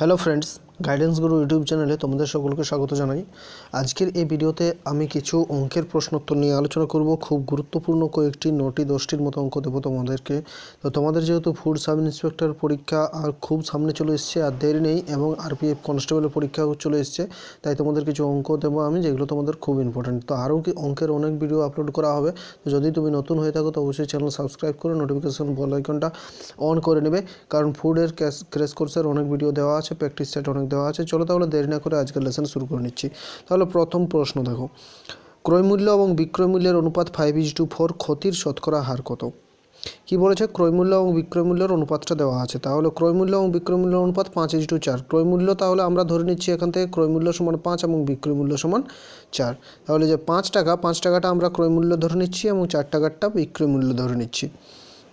Hello friends, guidance গুরু YouTube চ্যানেলে তোমাদের সকলকে স্বাগত জানাই। আজকের এই ভিডিওতে আমি কিছু অঙ্কের প্রশ্নোত্তর নিয়ে আলোচনা করব। খুব গুরুত্বপূর্ণ কয়েকটি 9টি 10টির মতো অঙ্ক দেবো তোমাদেরকে। তো তোমাদের যেহেতু ফুড সাব ইন্সপেক্টর পরীক্ষা আর খুব সামনে চলে এসছে, আর দেরি নেই, এবং আরপিএফ কনস্টেবলের পরীক্ষাও চলে এসছে, তাই তোমাদের কিছু অঙ্ক দেবো আমি, যেগুলো তোমাদের খুব ইম্পর্টেন্ট। তো আরও কি অঙ্কের অনেক ভিডিও আপলোড করা হবে। তো যদি তুমি নতুন হয়ে থাকো তো অবশ্যই চ্যানেল সাবস্ক্রাইব করে নোটিফিকেশন বেল আইকনটা অন করে নেবে, কারণ ফুডের ক্র্যাশ কোর্সের অনেক ভিডিও দেওয়া আছে, প্র্যাকটিস সেট অনেক দেওয়া আছে। চলো তাহলে দেরি না করে আজকের লেসন শুরু করে নিচ্ছি। তাহলে প্রথম প্রশ্ন দেখো, ক্রয় মূল্য এবং বিক্রয় মূল্যের অনুপাত 5:4, ক্ষতির শতকরা হার কত? কি বলেছে? ক্রয় মূল্য এবং বিক্রয় মূল্যের অনুপাতটা দেওয়া আছে। তাহলে ক্রয় মূল্য এবং বিক্রয় মূল্যের অনুপাত 5:4। ক্রয় মূল্য তাহলে আমরা ধরে নিচ্ছি এখান থেকে ক্রয় মূল্য সমান 5 এবং বিক্রয় মূল্য সমান 4। তাহলে যে 5 টাকাটা আমরা ক্রয় মূল্য ধরে নিচ্ছি এবং 4 টাকাটা বিক্রয় মূল্য ধরে নিচ্ছি।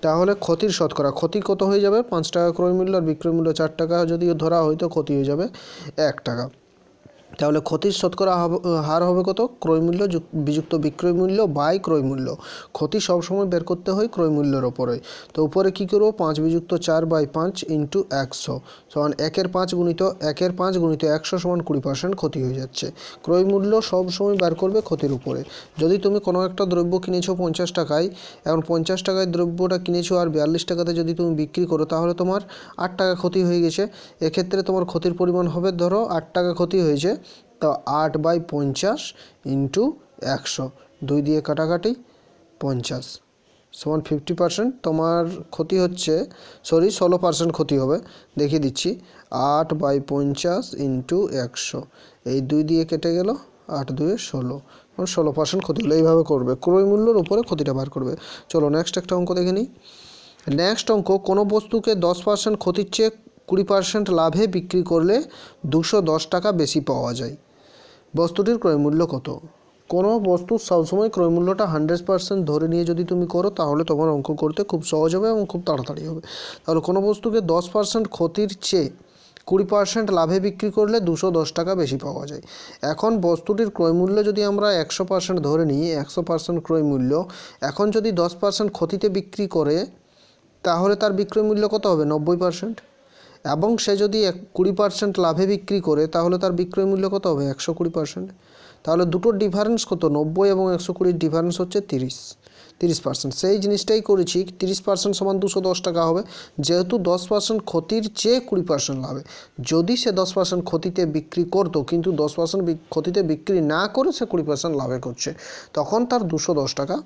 তাহলে ক্ষতির শতকরা, ক্ষতি কত হয়ে যাবে? 5 টাকা ক্রয় মূল্য আর বিক্রয় মূল্য 4 টাকা যদি ধরা হয় তো ক্ষতি হয়ে যাবে 1 টাকা। তাহলে ক্ষতির শতকরা হার হবে কত? ক্রয় মূল্য বিযুক্ত বিক্রয় মূল্য বাই ক্রয় মূল্য। ক্ষতি সবসময় বের করতে হয় ক্রয় মূল্যের ওপরে। তো উপরে কী করবো? 5 বিযুক্ত 4/5 ইন্টু 100 সমান 1/5 গুণিত 100 সমান 20% ক্ষতি হয়ে যাচ্ছে। ক্রয় মূল্য সবসময় বের করবে ক্ষতির উপরে। যদি তুমি কোনো একটা দ্রব্য কিনেছো 50 টাকায়, এখন 50 টাকায় দ্রব্যটা কিনেছো আর 42 টাকাতে যদি তুমি বিক্রি করো, তাহলে তোমার 8 টাকা ক্ষতি হয়ে গেছে। এক্ষেত্রে তোমার ক্ষতির পরিমাণ হবে, ধরো 8 টাকা ক্ষতি হয়েছে, তো 8/50 ইন্টু 100, 2 দিয়ে কাটাকাটি 50 সমান 50%। তোমার ক্ষতি হচ্ছে 16% ক্ষতি হবে। দেখিয়ে দিচ্ছি, 8/50 ইন্টু 100, এই 2 দিয়ে কেটে গেল, 8 2 16, 16% ক্ষতি হলো। এইভাবে করবে, ক্রয় মূল্যের উপরে ক্ষতিটা বার করবে। চলো নেক্সট একটা অঙ্ক দেখে নিই। নেক্সট অঙ্ক, কোনো বস্তুকে 10% ক্ষতির চেয়ে 20% লাভে বিক্রি করলে 210 টাকা বেশি পাওয়া যায়। বস্তুটির ক্রয় মূল্য কত? কোনো বস্তুর সবসময় ক্রয় মূল্যটা 100% ধরে নিয়ে যদি তুমি করো, তাহলে তোমার অঙ্ক করতে খুব সহজ হবে এবং খুব তাড়াতাড়ি হবে। তাহলে কোনো বস্তুকে 10% ক্ষতির চেয়ে 20% লাভে বিক্রি করলে 210 টাকা বেশি পাওয়া যায়। এখন বস্তুটির ক্রয় মূল্য যদি আমরা 100% ধরে নিই, 100% ক্রয় মূল্য, এখন যদি 10% ক্ষতিতে বিক্রি করে, তাহলে তার বিক্রয় মূল্য কত হবে? 90%। এবং সে যদি 20% লাভে বিক্রি করে, তাহলে তার বিক্রয় মূল্য কত হবে? 120%। তাহলে দুটোর ডিফারেন্স কত? 90 এবং 120 ডিফারেন্স হচ্ছে 30%। সেই জিনিসটাই করেছি, 30% সমান 210 টাকা হবে, যেহেতু 10% ক্ষতির চেয়ে 20% লাভে। যদি সে 10% ক্ষতিতে বিক্রি করতো, কিন্তু 10% ক্ষতিতে বিক্রি না করে সে 20% লাভে করছে, তখন তার 210 টাকা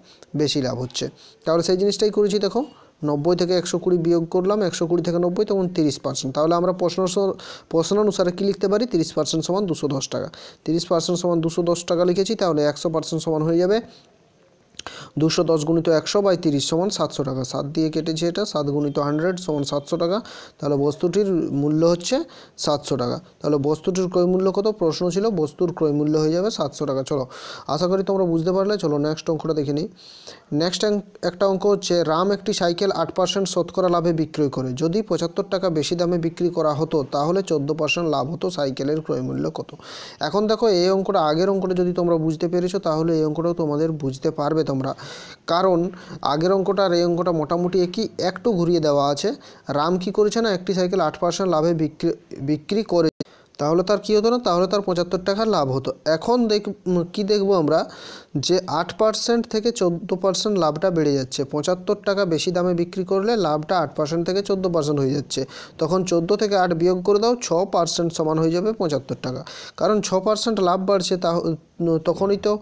বেশি লাভ হচ্ছে। তাহলে সেই জিনিসটাই করেছি। দেখো, 90 থেকে 120 বিয়োগ করলাম, 120 থেকে 90, তখন 30%। তাহলে আমরা প্রশ্ন অনুসারে কী লিখতে পারি? 30% সমান 210 টাকা। 30% সমান 210 টাকা লিখেছি, তাহলে 100% সমান হয়ে যাবে 210 গুণিত 100/30 সমান 700 টাকা। 7 দিয়ে কেটেছে, এটা 7 গুণিত 100 সমান 700 টাকা। তাহলে বস্তুটির মূল্য হচ্ছে 700 টাকা। তাহলে বস্তুটির ক্রয় মূল্য কত? প্রশ্ন ছিল বস্তুর ক্রয় মূল্য হয়ে যাবে 700 টাকা। চলো, আশা করি তোমরা বুঝতে পারলে। চলো নেক্সট অঙ্কটা দেখে নিই। নেক্সট একটা অঙ্ক হচ্ছে, রাম একটি সাইকেল 8% শতকরা লাভে বিক্রয় করে। যদি 75 টাকা বেশি দামে বিক্রি করা হতো, তাহলে 14% লাভ হতো। সাইকেলের ক্রয় মূল্য কত? এখন দেখো, এই অঙ্কটা, আগের অঙ্কটা যদি তোমরা বুঝতে পেরেছো, তাহলে এই অঙ্কটাও তোমাদের বুঝতে পারবে তোমরা, কারণ আগের অঙ্কটা আর এই অঙ্কটা মোটামুটি একটু ঘুরিয়ে দেওয়া আছে। রাম কি করেছে না, একটি সাইকেল 8% লাভে বিক্রি করে, তাহলে তার কী হতো না, তাহলে তার 75 টাকা লাভ হতো। এখন কি দেখবো আমরা, যে 8% থেকে 14% লাভটা বেড়ে যাচ্ছে। 75 টাকা বেশি দামে বিক্রি করলে লাভটা 8% থেকে 14% হয়ে যাচ্ছে। তখন 14 থেকে 8 বিয়োগ করে দাও, 6% সমান হয়ে যাবে 75 টাকা। কারণ 6% লাভ বাড়ছে, তখনই তো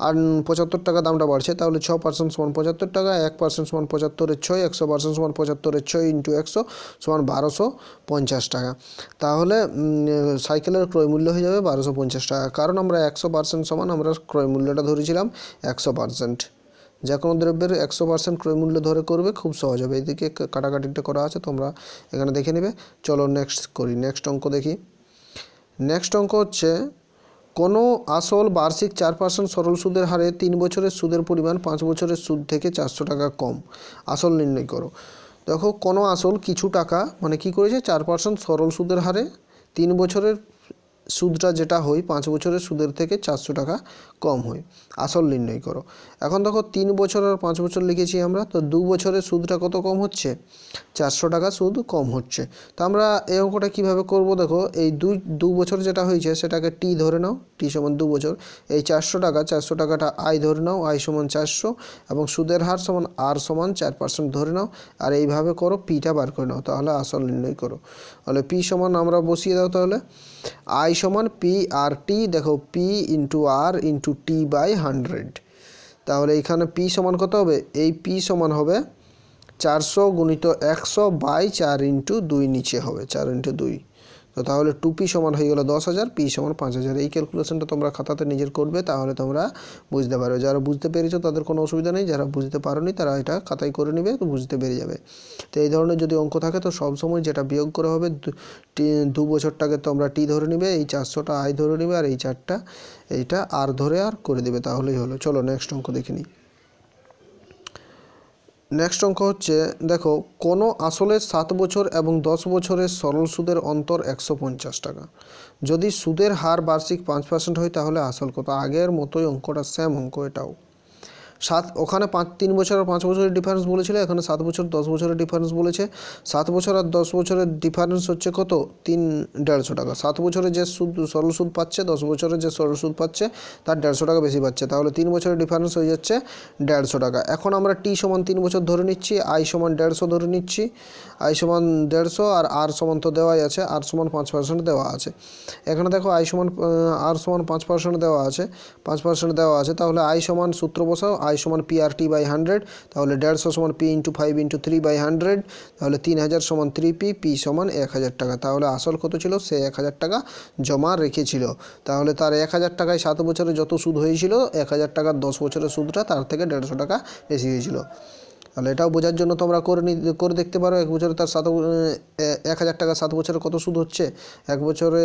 আর 75 টাকা দামটা বাড়ছে। তাহলে 6% সমান 75 টাকা, 1% সমান 75-এর 6, 100% সমান 75-এর 6 ইন্টু 100 সমান 1250 টাকা। তাহলে সাইকেলের ক্রয় মূল্য হয়ে যাবে 1250 টাকা। কারণ আমরা 100% সমান আমরা ক্রয় মূল্যটা ধরেছিলাম 100%। যে কোনো দ্রব্যের 100% ক্রয় মূল্য ধরে করবে, খুব সহজ হবে। এদিকে কাটাকাটিটা করা আছে, তোমরা এখানে দেখে নেবে। চলো নেক্সট করি, নেক্সট অঙ্ক দেখি। নেক্সট অঙ্ক হচ্ছে, কোনো আসল বার্ষিক 4% সরল সুদের হারে 3 বছরের সুদের পরিমাণ 5 বছরের সুদ থেকে 400 টাকা কম। আসল নির্ণয় করো। দেখো, কোনো আসল কিছু টাকা, মানে কি করেছে, 4% সরল সুদের হারে 3 বছরের সুদটা যেটা হয় 5 বছরের সুদের থেকে 400 টাকা কম হয়। আসল নির্ণয় করো। এখন দেখো 3 বছর আর 5 বছর লিখেছি আমরা, তো 2 বছরের সুদটা কত কম হচ্ছে? 400 টাকা সুদ কম হচ্ছে। তো আমরা এই অঙ্কটা কীভাবে করব দেখো, এই দু বছর যেটা হয়েছে সেটাকে টি ধরে নাও, টি সমান 2 বছর। এই 400 টাকাটা আই ধরে নাও, আই সমান 400, এবং সুদের হার সমান আর সমান 4% ধরে নাও। আর এইভাবে করো, পিটা বার করে নাও, তাহলে আসল নির্ণয় করো। তাহলে পি সমান আমরা বসিয়ে দাও, তাহলে আই সমান পি আর টি, দেখো P into R into T by 100। তাহলে এখানে পি সমান কত হবে? এই পি সমান হবে 400 গুণিত 100 বাই 4 ইন্টু 2 নিচে হবে 4 ইন্টু 2। তো তাহলে 2p সমান হয়ে গেল 10,000, পি সমান 5,000। এই ক্যালকুলেশনটা তোমরা খাতাতে নিজের করবে, তাহলে তোমরা বুঝতে পারবে। যারা বুঝতে পেরেছো তাদের কোনো অসুবিধা নেই, যারা বুঝতে পারোনি তারা এটা খাতায় করে নেবে, তো বুঝতে পেরে যাবে। তো এই ধরনের যদি অঙ্ক থাকে তো সবসময় যেটা বিয়োগ করা হবে, 2 বছরটাকে তোমরা টি ধরে নেবে, এই 400টা আই ধরে নেবে, আর এই 4টা এইটা আর ধরে আর করে দেবে, তাহলেই হলো। চলো নেক্সট অঙ্ক দেখে নিই। নেক্সট অঙ্ক হচ্ছে, দেখো কোনো আসলের 7 বছর এবং 10 বছরের সরল সুদের অন্তর 150 টাকা। যদি সুদের হার বার্ষিক 5% হয় তাহলে আসল কত? আগের মতোই অঙ্কটা, সেম অঙ্ক এটাও। ওখানে 3 বছর আর 5 বছরের ডিফারেন্স বলেছিল, এখানে 7 বছর 10 বছরের ডিফারেন্স বলেছে। 7 বছর আর 10 বছরের ডিফারেন্স হচ্ছে কত? 150 টাকা। 7 বছরে যে সরল সুদ পাচ্ছে, 10 বছরে যে সরল সুদ পাচ্ছে তার 150 টাকা বেশি পাচ্ছে, তাহলে 3 বছরের ডিফারেন্স হয়ে যাচ্ছে 150 টাকা। এখন আমরা টি সমান 3 বছর ধরে নিচ্ছি, আই সমান 150 ধরে নিচ্ছি, আই সমান 150, আর আর সমান তো দেওয়াই আছে, আর সমান 5% দেওয়া আছে। এখানে দেখো আই সমান আর সমান 5% দেওয়া আছে, 5% দেওয়া আছে, তাহলে আই সমান সূত্র বসাও, আই সমান পি আর টি বাই 100, তাহলে 150 সমান পি ইন্টু 5 ইন্টু 3 বাই 100, তাহলে 3000 সমান 3p, পি সমান 1000 টাকা। তাহলে আসল কত ছিল? সে 1000 টাকা জমা রেখেছিল। তাহলে তার 1000 টাকায় 7 বছরে যত সুদ হয়েছিল, 1000 টাকার 10 বছরের সুদটা তার থেকে 150 টাকা বেশি হয়েছিল। তাহলে এটাও বোঝার জন্য তোমরা করে দেখতে পারো, 1 বছরে তার 1000 টাকা 7 বছরে কত সুদ হচ্ছে, 1 বছরে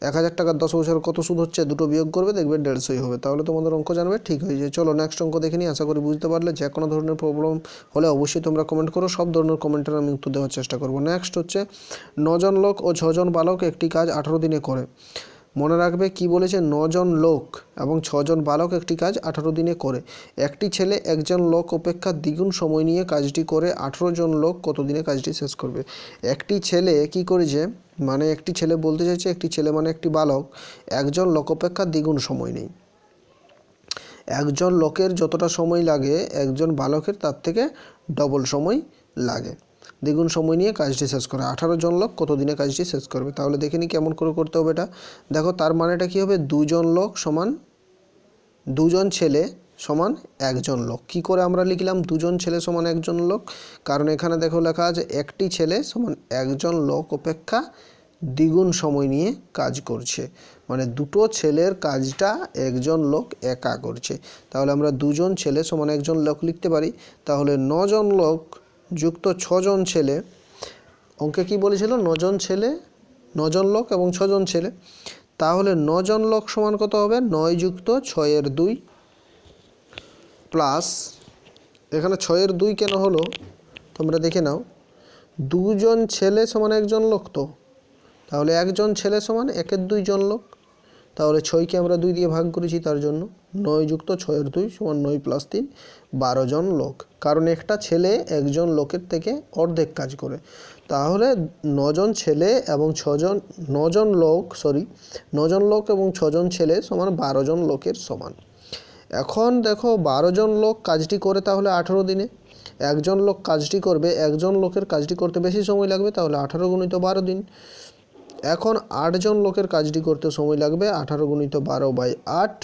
1000 টাকার 10 বছর কত সুদ হচ্ছে, দুটো বিয়োগ করবে, দেখবে 150 হবে। তাহলে তোমাদের অঙ্ক জানবে ঠিক হয়ে যায়। চলো নেক্সট অঙ্ক দেখে নিই। আশা করি বুঝতে পারলে। যে কোনো ধরনের প্রবলেম হলে অবশ্যই তোমরা কমেন্ট করো, সব ধরনের কমেন্টের আমি উত্তর দেওয়ার চেষ্টা করব। নেক্সট হচ্ছে, 9 জন লোক ও 6 জন বালক একটি কাজ 18 দিনে করে। মনে রাখবে কি বলেছে, 9 জন লোক এবং 6 জন বালক একটি কাজ 18 দিনে করে। একটি ছেলে একজন লোক অপেক্ষা দ্বিগুণ সময় নিয়ে কাজটি করে 18 জন লোক কত দিনে কাজটি শেষ করবে। একটি ছেলে কি করেছে, মানে একটি ছেলে বলতে চাইছে, একটি ছেলে মানে একটি বালক একজন লোক অপেক্ষা দ্বিগুণ সময় নেই। একজন লোকের যতটা সময় লাগে একজন বালকের তার থেকে ডবল সময় লাগে। দ্বিগুণ সময় নিয়ে কাজটি শেষ করে। 18 জন লোক কত দিনে কাজটি শেষ করবে। তাহলে দেখে নিই কেমন করে করতে হবে এটা। দেখো তার মানেটা কী হবে, 2 জন লোক সমান 2 জন ছেলে সমান 1 জন লোক। কী করে আমরা লিখলাম 2 জন ছেলে সমান 1 জন লোক? কারণ এখানে দেখো লেখা আছে একটি ছেলে সমান 1 জন লোক অপেক্ষা দ্বিগুণ সময় নিয়ে কাজ করছে, মানে দুটো ছেলের কাজটা একজন লোক একা করছে। তাহলে আমরা 2 জন ছেলে সমান 1 জন লোক লিখতে পারি। তাহলে 9 জন লোক যুক্ত 6 জন ছেলে, অঙ্কে কি বলেছিল, 9 জন ছেলে, 9 জন লোক এবং 6 জন ছেলে। তাহলে 9 জন লোক সমান কত হবে, 9 যুক্ত 6/2 প্লাস, এখানে 6/2 কেন হলো তোমরা দেখে নাও, 2 জন ছেলে সমান 1 জন লোক, তো তাহলে 1 জন ছেলে সমান 1/2 জন লোক। তাহলে 6কে আমরা 2 দিয়ে ভাগ করেছি, তার জন্য 9 যুক্ত 6/2 সমান 9 প্লাস 3 12 জন লোক। কারণ একটা ছেলে একজন লোকের থেকে অর্ধেক কাজ করে। তাহলে 9 জন ছেলে এবং 9 জন লোক এবং 6 জন ছেলে সমান 12 জন লোকের সমান। এখন দেখো 12 জন লোক কাজটি করে তাহলে 18 দিনে, একজন লোক কাজটি করবে, একজন লোকের কাজটি করতে বেশি সময় লাগবে, তাহলে 18 গুণিত 12 দিন। এখন 8 জন লোকের কাজটি করতে সময় লাগবে, 18 গুণিত 12/8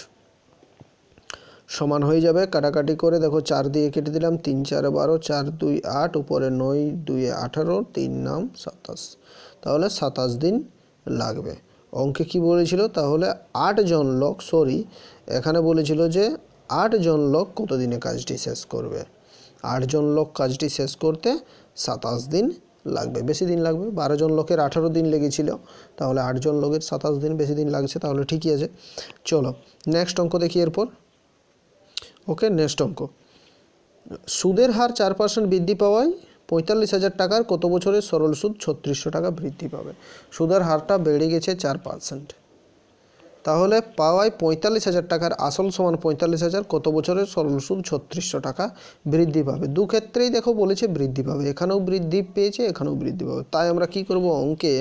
সমান হয়ে যাবে কাটাকাটি করে, দেখো 4 দিয়ে কেটে দিলাম, 3 4 12, 4 2 8, উপরে 9 2 18, 3 নাম 27, তাহলে 27 দিন লাগবে। অঙ্কে কি বলেছিল, তাহলে 8 জন লোক, এখানে বলেছিল যে 8 জন লোক কত দিনে কাজটি শেষ করবে। 8 জন লোক কাজটি শেষ করতে 27 দিন লাগবে, বেশি দিন লাগবে। 12 জন লোকের 18 দিন লেগেছিল, তাহলে 8 জন লোকের 27 দিন বেশি দিন লাগছে, তাহলে ঠিকই আছে। চলো নেক্সট অঙ্ক দেখি এরপর। ওকে, নেক্সট অঙ্ক, সুদের হার 4% বৃদ্ধি পাওয়ায় 45,000 টাকার কত বছরের সরল সুদ 3600 টাকা বৃদ্ধি পাবে। সুদের হারটা বেড়ে গেছে 4%। তাহলে পাওয়ায় 45,000 টাকার আসল সমান 45,000, কত বছরের সরল সুদ 3600 টাকা বৃদ্ধি পাবে। দু ক্ষেত্রেই দেখো বলেছে বৃদ্ধি পাবে, এখানেও বৃদ্ধি পেয়েছে, এখানেও বৃদ্ধি পাবে। তাই আমরা কি করব, অঙ্কে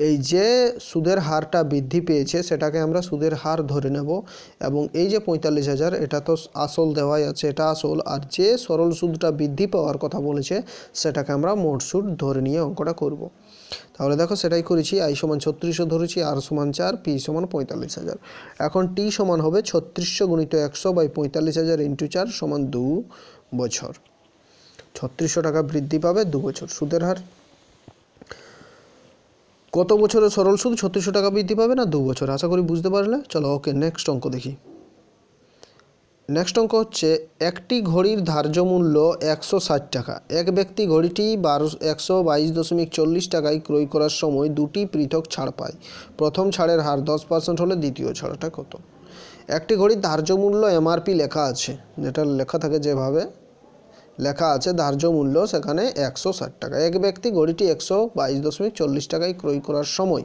এই যে সুদের হারটা বৃদ্ধি পেয়েছে সেটাকে আমরা সুদের হার ধরে নেব, এবং এই যে 45,000 এটা তো আসল দেওয়াই আছে, এটা আসল, আর যে সরল সুদটা বৃদ্ধি পাওয়ার কথা বলেছে সেটাকে আমরা মোট সুদ ধরে নিয়ে অঙ্কটা করব। তাহলে দেখো সেটাই করেছি। আই সমান 3600 ধরেছি, আর সমান 4, পি সমান 45,000। এখন টি সমান হবে 3600 গুণিত 100 বাই 45,000 ইন্টু 4 সমান 2 বছর। 3600 টাকা বৃদ্ধি পাবে 2 বছর। সুদের হার কত বছরের সরল সুদ 3600 টাকা বৃদ্ধি পাবে না 2 বছর। আশা করি বুঝতে পারলে। চলো ওকে, নেক্সট অঙ্ক দেখি। নেক্সট অঙ্ক হচ্ছে, একটি ঘড়ির ধার্য মূল্য 160 টাকা। এক ব্যক্তি ঘড়িটি 122.40 টাকায় ক্রয় করার সময় দুটি পৃথক ছাড় পায়। প্রথম ছাড়ের হার 10% হলে দ্বিতীয় ছাড়টা কত? একটি ঘড়ির ধার্য মূল্য এমআরপি লেখা আছে, যেটা লেখা থাকে যেভাবে লেখা আছে ধার্য মূল্য, সেখানে 160 টাকা। এক ব্যক্তি ঘড়িটি 122.40 টাকায় ক্রয় করার সময়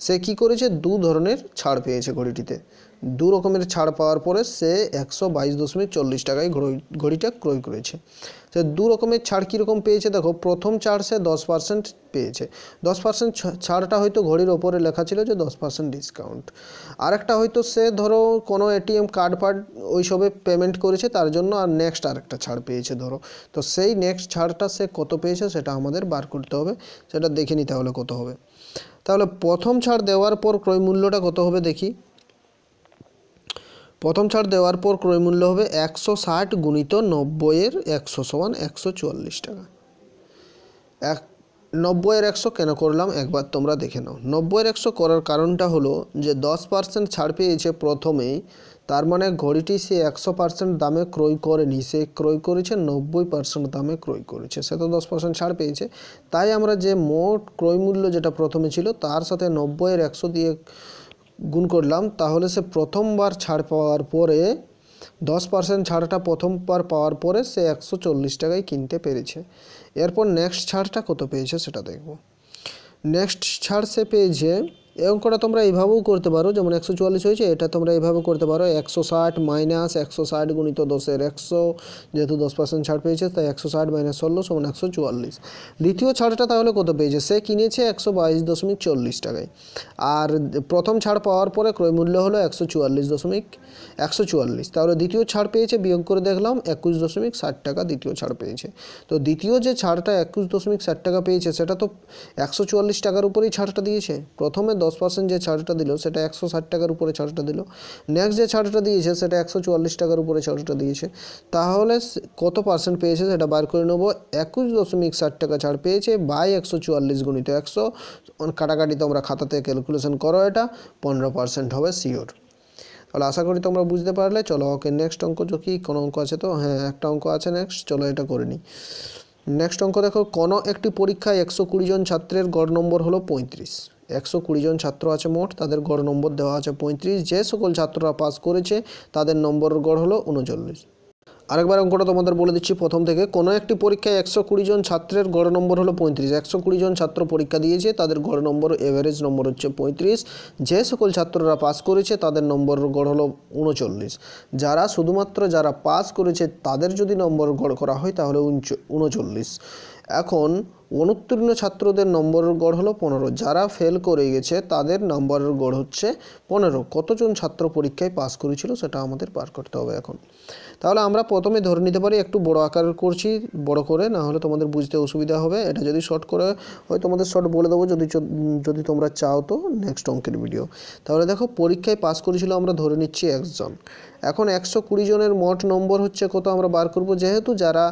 সে কি করেছে, দু ধরনের ছাড় পেয়েছে ঘড়িটিতে। দু রকমের ছাড় পাওয়ার পরে সে 122.40 টাকায় ঘড়িটা ক্রয় করেছে। সে দু রকমের ছাড় কীরকম পেয়েছে দেখো। প্রথম ছাড় সে 10% পেয়েছে। 10% ছাড়টা হয়তো ঘড়ির ওপরে লেখা ছিল যে 10% ডিসকাউন্ট। আরেকটা হয়তো সে ধরো কোনো এটিএম কার্ড ওইসবে পেমেন্ট করেছে, তার জন্য আর নেক্সট আরেকটা ছাড় পেয়েছে ধরো। তো সেই নেক্সট ছাড়টা সে কত পেয়েছে সেটা আমাদের বার করতে হবে, সেটা দেখে নিতে হলে কত হবে। তাহলে প্রথম ছাড় দেওয়ার পর ক্রয় মূল্যটা কত হবে দেখি। প্রথম ছাড় দেওয়ার পর ক্রয় মূল্য হবে 160 গুণিত 90-এর 100 সমান 144 টাকা। 90-এর 100 কেন করলাম একবার তোমরা দেখে নাও। 90-এর 100 করার কারণটা হলো যে 10% ছাড় পেয়েছে প্রথমেই, তার মানে ঘড়িটি সে 100% দামে ক্রয় করেনি, সে ক্রয় করেছে 90% দামে ক্রয় করেছে, সে তো 10% ছাড় পেয়েছে। তাই আমরা যে মোট ক্রয় মূল্য যেটা প্রথমে ছিল তার সাথে 90-এর 100 দিয়ে গুণ করলাম, তাহলে সে প্রথমবার ছাড় পাওয়ার পরে 10% ছাড়টা প্রথমবার পাওয়ার পরে সে 140 টাকায় কিনতে পেরেছে। এরপর নেক্সট ছাড়টা কত পেয়েছে সেটা দেখব। নেক্সট ছাড় সে পেয়েছে, এই অঙ্কটা তোমরা এইভাবেও করতে পারো, যেমন 144 হয়েছে, এটা তোমরা এইভাবে করতে পারো 160 মাইনাস 160 গুণিত 10-এর 100, যেহেতু 10% ছাড় পেয়েছে তাই 160 মাইনাস 16 সমান 144। দ্বিতীয় ছাড়টা তাহলে কত পেয়েছে, সে কিনেছে 122.40 টাকায়, আর প্রথম ছাড় পাওয়ার পরে ক্রয় মূল্য হলো 144, তাহলে দ্বিতীয় ছাড় পেয়েছে, বিয়োগ করে দেখলাম 21.60 টাকা দ্বিতীয় ছাড় পেয়েছে। তো দ্বিতীয় যে ছাড়টা 21.60 টাকা পেয়েছে সেটা তো 144 টাকার উপরেই ছাড়টা দিয়েছে। প্রথমে 10% যে ছাড়টা দিল সেটা 160 টাকার উপরে ছাড়টা দিল, নেক্সট যে ছাড়টা দিয়েছে সেটা 144 টাকার উপরে ছাড়টা দিয়েছে। তাহলে কত পার্সেন্ট পেয়েছে সেটা বার করে নেব। 21.60 টাকা ছাড় পেয়েছে বাই 144 গুণিত 100, কাটাকাটি তোমরা খাতাতে ক্যালকুলেশন করো, এটা 15% হবে শিওর। তাহলে আশা করি তোমরা বুঝতে পারলে। চলো ওকে, নেক্সট অঙ্ক কি কোনো অঙ্ক আছে তো? হ্যাঁ, একটা অঙ্ক আছে নেক্সট, চলো এটা করে নিই। নেক্সট অঙ্ক দেখো, কোনো একটি পরীক্ষায় 120 জন ছাত্রের গড় নম্বর হলো 35। 120 জন ছাত্র আছে মোট, তাদের গড় নম্বর দেওয়া আছে 35। যে সকল ছাত্ররা পাস করেছে তাদের নম্বরের গড় হলো 39। আরেকবার অঙ্কটা তোমাদের বলে দিচ্ছি প্রথম থেকে। কোনো একটি পরীক্ষায় 120 জন ছাত্রের গড় নম্বর হলো 35। 120 জন ছাত্র পরীক্ষা দিয়েছে, তাদের গড় নম্বর এভারেজ নম্বর হচ্ছে 35। যে সকল ছাত্ররা পাস করেছে তাদের নম্বর গড় হলো 39। শুধুমাত্র যারা পাস করেছে তাদের যদি নম্বর গড় করা হয় তাহলে 39। এখন অনুত্তীর্ণ ছাত্রদের নম্বরের গড় হলো 15। যারা ফেল করে গেছে তাদের নম্বরের গড় হচ্ছে 15। কতজন ছাত্র পরীক্ষায় পাস করেছিল সেটা আমাদের বার করতে হবে এখন। তাহলে আমরা প্রথমে ধরে নিতে পারি, একটু বড় আকার করছি, বড় করে, না হলে তোমাদের বুঝতে অসুবিধা হবে। এটা যদি শর্ট করে হয় তোমাদের শর্ট বলে দেবো যদি তোমরা চাও তো নেক্সট অঙ্কের ভিডিও। তাহলে দেখো, পরীক্ষায় পাস করেছিল আমরা ধরে নিচ্ছি 1 জন। এখন 120 জনের মোট নম্বর হচ্ছে কত আমরা বার করব। যেহেতু যারা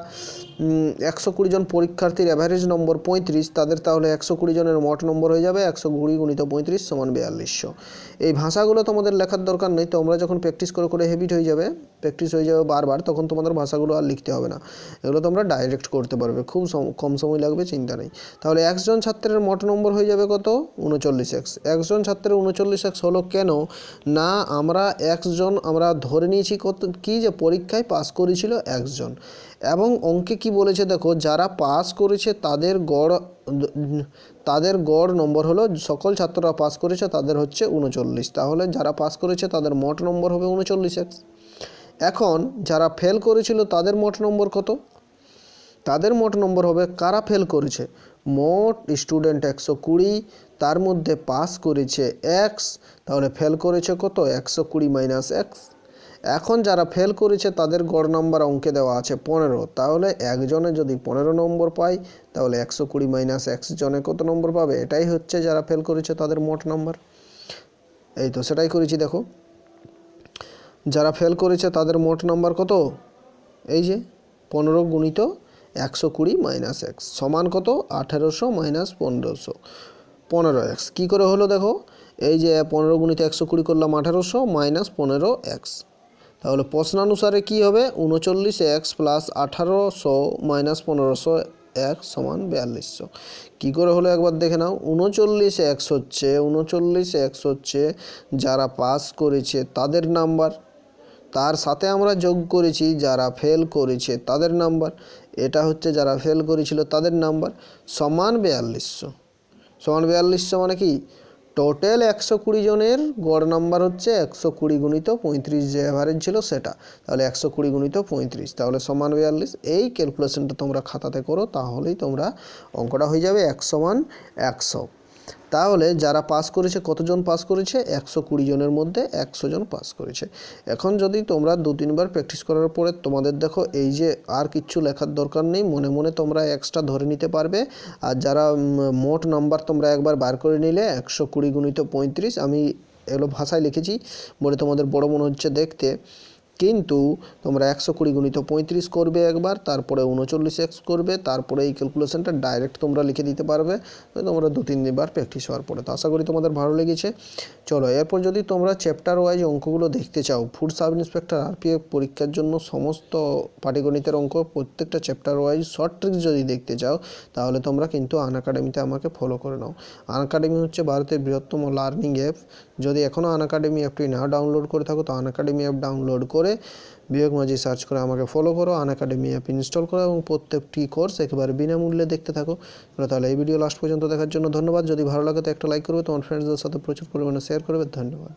120 জন পরীক্ষার্থীর অ্যাভারেজ নম্বর 35, তাদের তাহলে 120 জনের মোট নম্বর হয়ে যাবে 120 গুণিত 35 সমান 4200। এই ভাষাগুলো তোমাদের লেখার দরকার নেই, তোমরা যখন প্র্যাকটিস করে হেবিট হয়ে যাবে, প্র্যাকটিস হয়ে যাবে বারবার, তখন তোমাদের ভাষাগুলো আর লিখতে হবে না, এগুলো তোমরা ডাইরেক্ট করতে পারবে, খুব কম সময় লাগবে, চিন্তা নেই। তাহলে একজন ছাত্রের মোট নম্বর হয়ে যাবে কত, 39x। একজন ছাত্রের 39x হলো কেন না, আমরা ধরে নিয়েছি কত কি, যে পরীক্ষায় পাস করেছিল 1 জন। এবং অঙ্কে কি বলেছে দেখো, যারা পাস করেছে তাদের গড় নম্বর হলো, সকল ছাত্ররা পাস করেছে তাদের হচ্ছে 39। তাহলে যারা পাস করেছে তাদের মোট নম্বর হবে 39x। এখন যারা ফেল করেছিল তাদের মোট নম্বর কত? তাদের মোট নম্বর হবে, কারা ফেল করেছে, মোট স্টুডেন্ট 120, তার মধ্যে পাস করেছে x, তাহলে ফেল করেছে কত, 120 মাইনাস এক্স। এখন যারা ফেল করেছে তাদের গড় নাম্বার অঙ্কে দেওয়া আছে 15, তাহলে একজনে যদি 15 নম্বর পায় তাহলে 120 মাইনাস এক্স জনে কত নম্বর পাবে, এটাই হচ্ছে যারা ফেল করেছে তাদের মোট নাম্বার। এই তো সেটাই করেছি, দেখো যারা ফেল করেছে তাদের মোট নাম্বার কত, এই যে 15 গুণিত 120 মাইনাস এক্স সমান কত, 1800 মাইনাস 1500, 15x। কী করে হলো দেখো, এই যে 15 গুণিত 120 করলাম 1800 মাইনাস 15x, তাহলে প্রশ্নানুসারে কী হবে, 39x প্লাস 1800 মাইনাস 1500 এক সমান 4200। কী করে হলো একবার দেখে নাও, 39x হচ্ছে যারা পাস করেছে তাদের নাম্বার, তার সাথে আমরা যোগ করেছি যারা ফেল করেছে তাদের নাম্বার, এটা হচ্ছে যারা ফেল করেছিল তাদের নাম্বার, সমান 4200। সমান 4200 মানে কি, টোটাল 120 জনের গড় নাম্বার হচ্ছে 120 গুণিত 35, যে অ্যাভারেজ ছিল সেটা, তাহলে 120 গুণিত 35, তাহলে সমান 42। এই ক্যালকুলেশনটা তোমরা খাতাতে করো, তাহলেই তোমরা অঙ্কটা হয়ে যাবে 1 সমান 100। তাহলে যারা পাস করেছে, কতজন পাস করেছে, 120 জনের মধ্যে 100 জন পাস করেছে। এখন যদি তোমরা 2-3 বার প্র্যাকটিস করার পরে তোমাদের দেখো এই যে আর কিচ্ছু লেখার দরকার নেই, মনে মনে তোমরা এক্সট্রা ধরে নিতে পারবে। আর যারা মোট নাম্বার তোমরা একবার বার করে নিলে 120 গুণিত 35, আমি এগুলো ভাষায় লিখেছি বলে তোমাদের বড় মনে হচ্ছে দেখতে, কিন্তু তোমরা 120 গুণিত 35 করবে একবার, তারপরে 39x করবে, তারপরে এই ক্যালকুলেশনটা ডাইরেক্ট তোমরা লিখে দিতে পারবে তোমরা 2-3 বার প্র্যাকটিস হওয়ার পরে। তো আশা করি তোমাদের ভালো লেগেছে। চলো এরপর যদি তোমরা চ্যাপ্টার ওয়াইজ অঙ্কগুলো দেখতে চাও, ফুড সাব ইন্সপেক্টর আরপিএফ পরীক্ষার জন্য সমস্ত পাটিগণিতের অঙ্ক প্রত্যেকটা চ্যাপ্টার ওয়াইজ শর্ট ট্রিক্স যদি দেখতে চাও, তাহলে তোমরা কিন্তু আনএকাডেমিতে আমাকে ফলো করে নাও। আনএকাডেমি হচ্ছে ভারতের বৃহত্তম লার্নিং অ্যাপ। যদি এখনও আনএকাডেমি অ্যাপটি না ডাউনলোড করে থাকো তো আনএকাডেমি অ্যাপ ডাউনলোড করে বিবেক মাঝি সার্চ করে আমাকে ফলো করো, আনএকাডেমি অ্যাপ ইনস্টল করো এবং প্রত্যেকটি কোর্স একেবারে বিনামূল্যে দেখতে থাকো। তাহলে এই ভিডিও লাস্ট পর্যন্ত দেখার জন্য ধন্যবাদ। যদি ভালো লাগে তো একটা লাইক করবে, তোমার ফ্রেন্ডসদের সাথে প্রচুর পরিমাণে শেয়ার করবে। ধন্যবাদ।